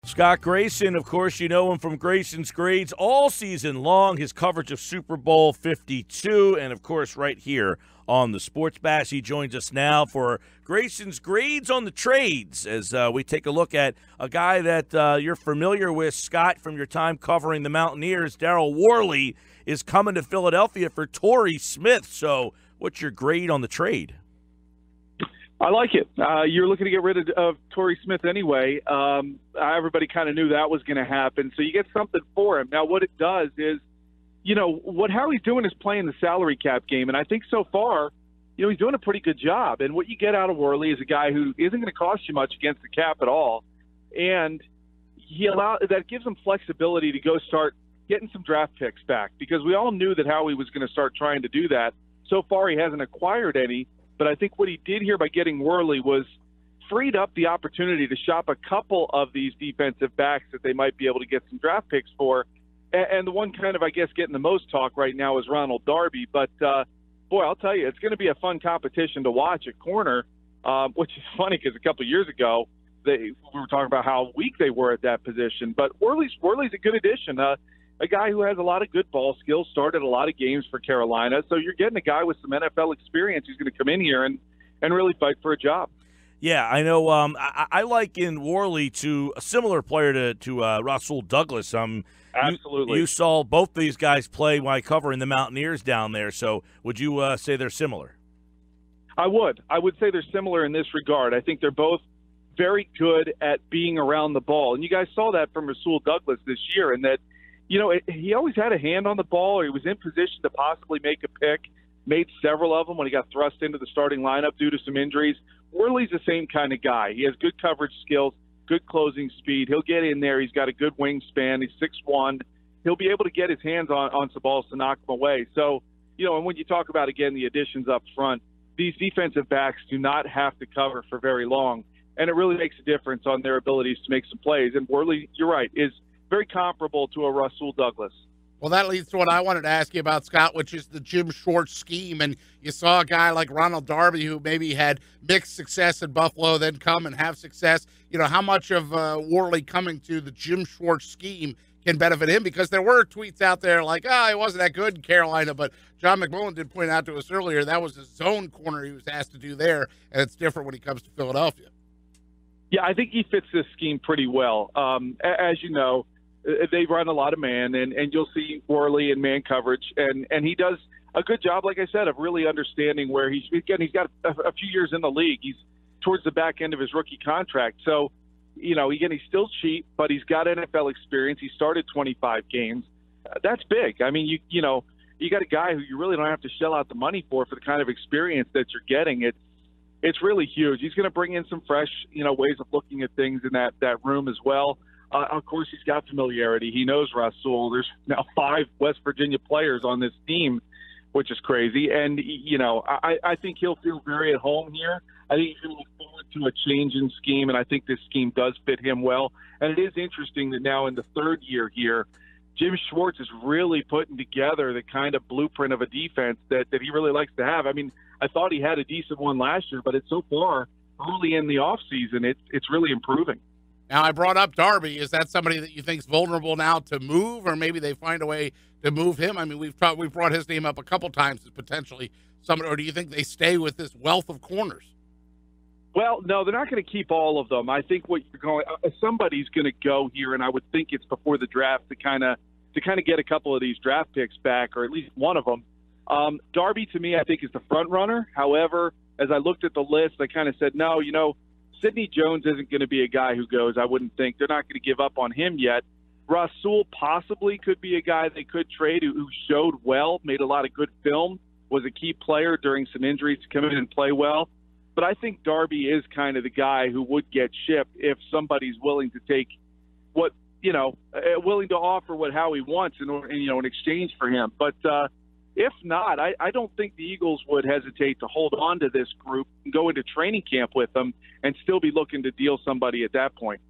Scott Grayson, of course, you know him from Grayson's Grades all season long, his coverage of Super Bowl 52, and, of course, right here on the Sports Bash. He joins us now for Grayson's Grades on the Trades as we take a look at a guy that you're familiar with, Scott, from your time covering the Mountaineers. Daryl Worley is coming to Philadelphia for Torrey Smith. So what's your grade on the trade? I like it. You're looking to get rid of Torrey Smith anyway. Everybody kind of knew that was going to happen. So you get something for him. Now, what it does is, what Howie's doing is playing the salary cap game. And I think so far, he's doing a pretty good job. And what you get out of Worley is a guy who isn't going to cost you much against the cap at all. And that gives him flexibility to go start getting some draft picks back, because we all knew that Howie was going to start trying to do that. So far, he hasn't acquired any. But I think what he did here by getting Worley was freed up the opportunity to shop a couple of these defensive backs that they might be able to get some draft picks for. And the one kind of, I guess, getting the most talk right now is Ronald Darby. But, boy, I'll tell you, it's going to be a fun competition to watch at corner, which is funny because a couple of years ago we were talking about how weak they were at that position. But Worley's a good addition. A guy who has a lot of good ball skills, started a lot of games for Carolina. So you're getting a guy with some NFL experience who's going to come in here and really fight for a job. Yeah, I know. I liken Worley to a similar player to Rasul Douglas. Absolutely. You saw both these guys play while covering the Mountaineers down there. So would you say they're similar? I would. I would say they're similar in this regard. I think they're both very good at being around the ball. And you guys saw that from Rasul Douglas this year, in that he always had a hand on the ball, or he was in position to possibly make a pick, made several of them when he got thrust into the starting lineup due to some injuries. Worley's the same kind of guy. He has good coverage skills, good closing speed. He'll get in there. He's got a good wingspan. He's 6'1". He'll be able to get his hands on some balls to knock them away. So, and when you talk about, again, the additions up front, these defensive backs do not have to cover for very long, and it really makes a difference on their abilities to make some plays. And Worley, you're right, is very comparable to a Rasul Douglas. Well, that leads to what I wanted to ask you about, Scott, which is the Jim Schwartz scheme. And you saw a guy like Ronald Darby, who maybe had mixed success in Buffalo, then come and have success. How much of Worley coming to the Jim Schwartz scheme can benefit him? Because there were tweets out there like, he wasn't that good in Carolina. But John McMullen did point out to us earlier that was a zone corner he was asked to do there, and it's different when he comes to Philadelphia. Yeah, I think he fits this scheme pretty well. As you know, they run a lot of man, and you'll see Worley in man coverage, and he does a good job, like I said, of really understanding where he's got a few years in the league. He's towards the back end of his rookie contract. So, again, he's still cheap, but he's got NFL experience. He started 25 games. That's big. I mean, you got a guy who you really don't have to shell out the money for the kind of experience that you're getting. It's really huge. He's going to bring in some fresh, ways of looking at things in that room as well. Of course, he's got familiarity. He knows Rasul. There's now 5 West Virginia players on this team, which is crazy. And, I think he'll feel very at home here. I think he's going to look forward to a change in scheme, and I think this scheme does fit him well. And it is interesting that now in the third year here, Jim Schwartz is really putting together the kind of blueprint of a defense that he really likes to have. I mean, I thought he had a decent one last year, but it's so far early in the offseason, it's really improving. Now, I brought up Darby. Is that somebody that you think is vulnerable now to move, or maybe they find a way to move him? I mean, we've brought his name up a couple times as potentially somebody, or do you think they stay with this wealth of corners? Well, no, they're not going to keep all of them. I think somebody's going to go here, and I would think it's before the draft to kind of get a couple of these draft picks back, or at least one of them. Darby, to me, I think is the front runner. However, as I looked at the list, I kind of said, no, Sidney Jones isn't going to be a guy who goes. I wouldn't think. They're not going to give up on him yet. Rasul possibly could be a guy they could trade who showed well, made a lot of good film, was a key player during some injuries to come in and play well. But I think Darby is kind of the guy who would get shipped if somebody's willing to take willing to offer what Howie wants in exchange for him. But if not, I don't think the Eagles would hesitate to hold on to this group and go into training camp with them and still be looking to deal somebody at that point.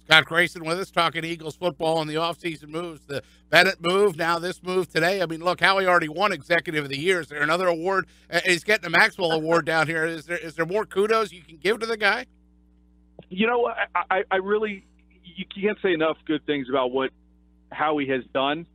Scott Grayson with us, talking Eagles football and the offseason moves. The Bennett move, now this move today. I mean, look, Howie already won Executive of the Year. Is there another award? He's getting a Maxwell Award down here. Is there more kudos you can give to the guy? I really, you can't say enough good things about what Howie has done.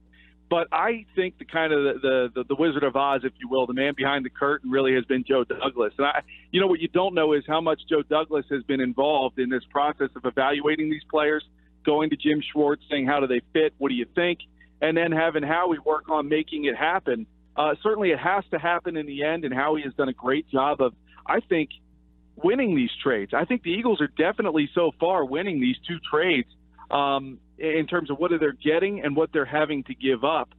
But I think the kind of the Wizard of Oz, if you will, the man behind the curtain really has been Joe Douglas. And what you don't know is how much Joe Douglas has been involved in this process of evaluating these players, going to Jim Schwartz, saying, how do they fit? What do you think? And then having Howie work on making it happen. Certainly it has to happen in the end, and Howie has done a great job of, I think, winning these trades. I think the Eagles are definitely so far winning these two trades in terms of what they're getting and what they're having to give up.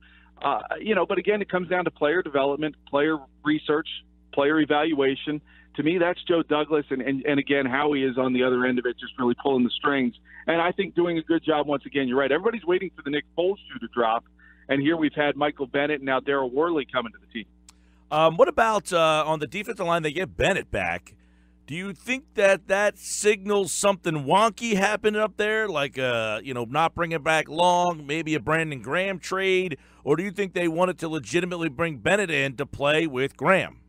But again, it comes down to player development, player research, player evaluation. To me, that's Joe Douglas, and again, Howie is on the other end of it, just really pulling the strings. And I think doing a good job once again. You're right. Everybody's waiting for the Nick Foles shoe to drop, and here we've had Michael Bennett and now Daryl Worley coming to the team. What about on the defensive line? They get Bennett back. Do you think that signals something wonky happening up there, like not bringing back Long, maybe a Brandon Graham trade, or do you think they wanted to legitimately bring Bennett in to play with Graham?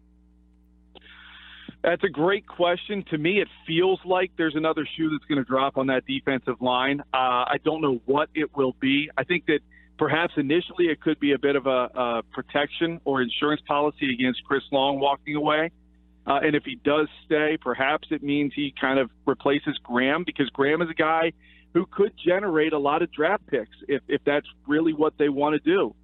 That's a great question. To me, it feels like there's another shoe that's going to drop on that defensive line. I don't know what it will be. I think that perhaps initially it could be a bit of a protection or insurance policy against Chris Long walking away. And if he does stay, perhaps it means he kind of replaces Graham, because Graham is a guy who could generate a lot of draft picks if that's really what they want to do.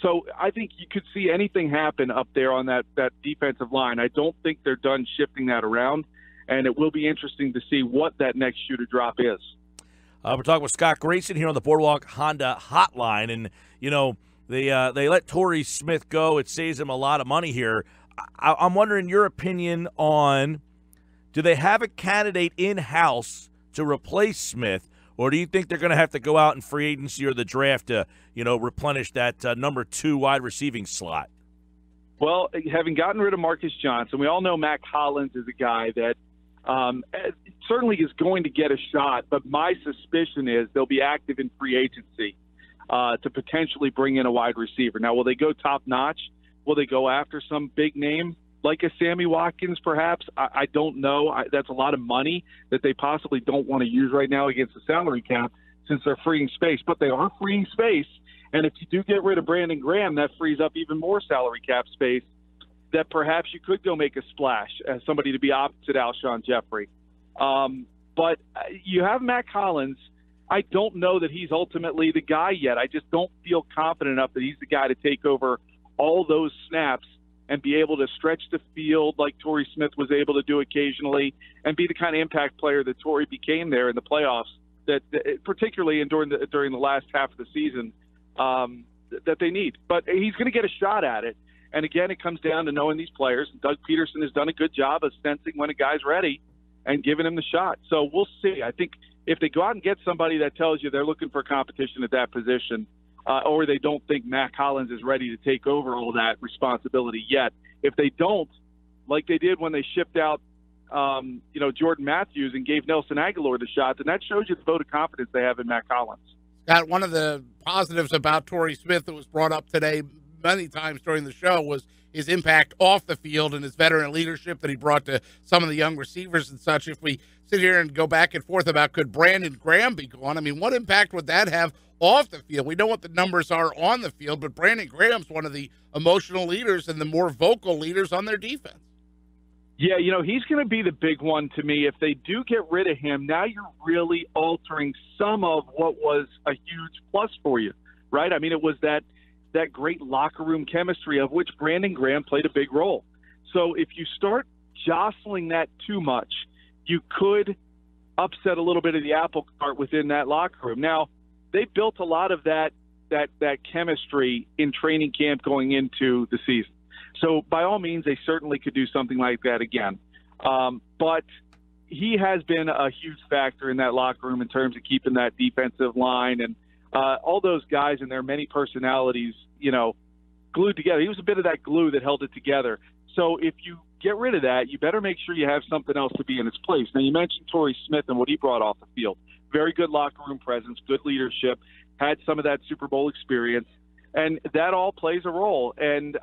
So I think you could see anything happen up there on that defensive line. I don't think they're done shifting that around, and it will be interesting to see what that next shoe to drop is. We're talking with Scott Grayson here on the Boardwalk Honda Hotline, and they let Torrey Smith go. It saves them a lot of money here. I'm wondering your opinion on, do they have a candidate in-house to replace Smith, or do you think they're going to have to go out in free agency or the draft to, replenish that number 2 wide receiving slot? Well, having gotten rid of Marcus Johnson, we all know Mac Hollins is a guy that certainly is going to get a shot, but my suspicion is they'll be active in free agency to potentially bring in a wide receiver. Now, will they go top-notch? Will they go after some big name like a Sammy Watkins, perhaps? I don't know. That's a lot of money that they possibly don't want to use right now against the salary cap since they're freeing space. But they are freeing space, and if you do get rid of Brandon Graham, that frees up even more salary cap space that perhaps you could go make a splash as somebody to be opposite Alshon Jeffrey. But you have Mac Hollins. I don't know that he's ultimately the guy yet. I just don't feel confident enough that he's the guy to take over all those snaps and be able to stretch the field like Torrey Smith was able to do occasionally, and be the kind of impact player that Torrey became there in the playoffs, that particularly during the last half of the season, that they need. But he's going to get a shot at it. And again, it comes down to knowing these players. Doug Peterson has done a good job of sensing when a guy's ready and giving him the shot. So we'll see. I think if they go out and get somebody that tells you they're looking for competition at that position, or they don't think Mac Hollins is ready to take over all that responsibility yet. If they don't, like they did when they shipped out, Jordan Matthews and gave Nelson Aguilar the shot, then that shows you the vote of confidence they have in Mac Hollins. Scott, one of the positives about Torrey Smith that was brought up today many times during the show was his impact off the field and his veteran leadership that he brought to some of the young receivers and such. If we sit here and go back and forth about could Brandon Graham be gone, I mean, what impact would that have off the field? We know what the numbers are on the field, but Brandon Graham's one of the emotional leaders and the more vocal leaders on their defense. Yeah, he's going to be the big one to me. If they do get rid of him, now you're really altering some of what was a huge plus for you, right? I mean, it was that great locker room chemistry of which Brandon Graham played a big role. So if you start jostling that too much, you could upset a little bit of the apple cart within that locker room. Now, they built a lot of that chemistry in training camp going into the season. So by all means, they certainly could do something like that again. But he has been a huge factor in that locker room in terms of keeping that defensive line and all those guys and their many personalities, glued together. He was a bit of that glue that held it together. So if you get rid of that, you better make sure you have something else to be in its place. Now, you mentioned Torrey Smith and what he brought off the field. Very good locker room presence, good leadership, had some of that Super Bowl experience, and that all plays a role. And,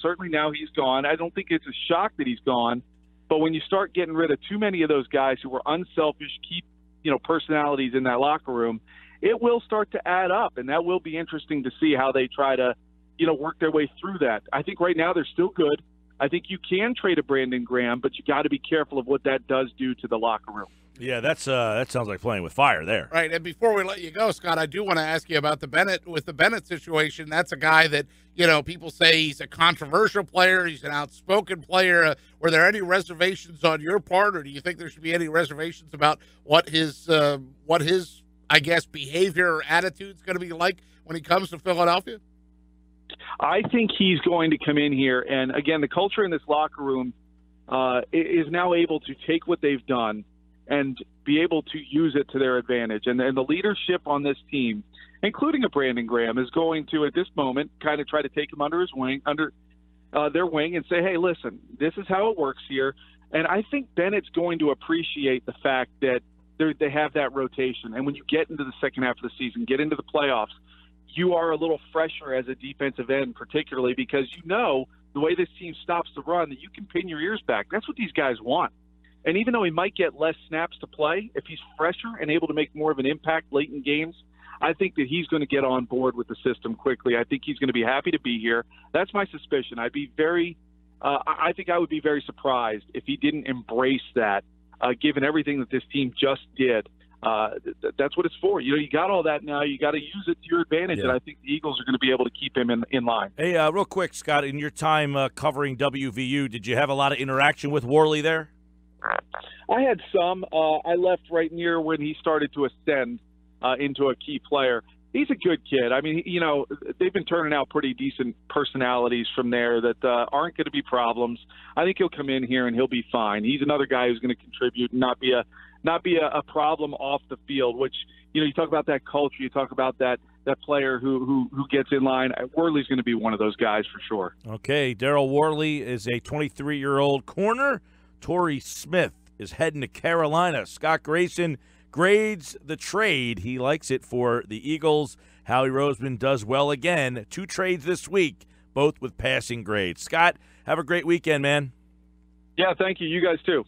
certainly now he's gone. I don't think it's a shock that he's gone, but when you start getting rid of too many of those guys who were unselfish, keep personalities in that locker room, it will start to add up, and that will be interesting to see how they try to, work their way through that. I think right now they're still good. I think you can trade a Brandon Graham, but you got to be careful of what that does do to the locker room. Yeah, that sounds like playing with fire there. Right, and before we let you go, Scott, I do want to ask you about the Bennett situation. That's a guy that, people say he's a controversial player, he's an outspoken player. Were there any reservations on your part, or do you think there should be any reservations about what his I guess, behavior or attitude is going to be like when he comes to Philadelphia? I think he's going to come in here, and again, the culture in this locker room is now able to take what they've done and be able to use it to their advantage. And the leadership on this team, including a Brandon Graham, is going to, at this moment, kind of try to take him under their wing and say, hey, listen, this is how it works here. And I think Bennett's going to appreciate the fact that they have that rotation. And when you get into the second half of the season, get into the playoffs, you are a little fresher as a defensive end, particularly because the way this team stops the run, that you can pin your ears back. That's what these guys want. And even though he might get less snaps to play, if he's fresher and able to make more of an impact late in games, I think that he's going to get on board with the system quickly. I think he's going to be happy to be here. That's my suspicion. I think I would be very surprised if he didn't embrace that, given everything that this team just did. That's what it's for. You got all that now. You got to use it to your advantage, and I think the Eagles are going to be able to keep him in line. Hey, real quick, Scott, in your time covering WVU, did you have a lot of interaction with Worley there? I had some. I left right near when he started to ascend into a key player. He's a good kid. I mean, they've been turning out pretty decent personalities from there that aren't going to be problems. I think he'll come in here and he'll be fine. He's another guy who's going to contribute and not be a problem off the field, which, you talk about that culture, you talk about that player who gets in line. Worley's going to be one of those guys for sure. Okay, Daryl Worley is a 23-year-old corner. Torrey Smith is heading to Carolina. Scott Grayson grades the trade. He likes it for the Eagles. Howie Roseman does well again. 2 trades this week, both with passing grades. Scott, have a great weekend, man. Yeah, thank you. You guys too.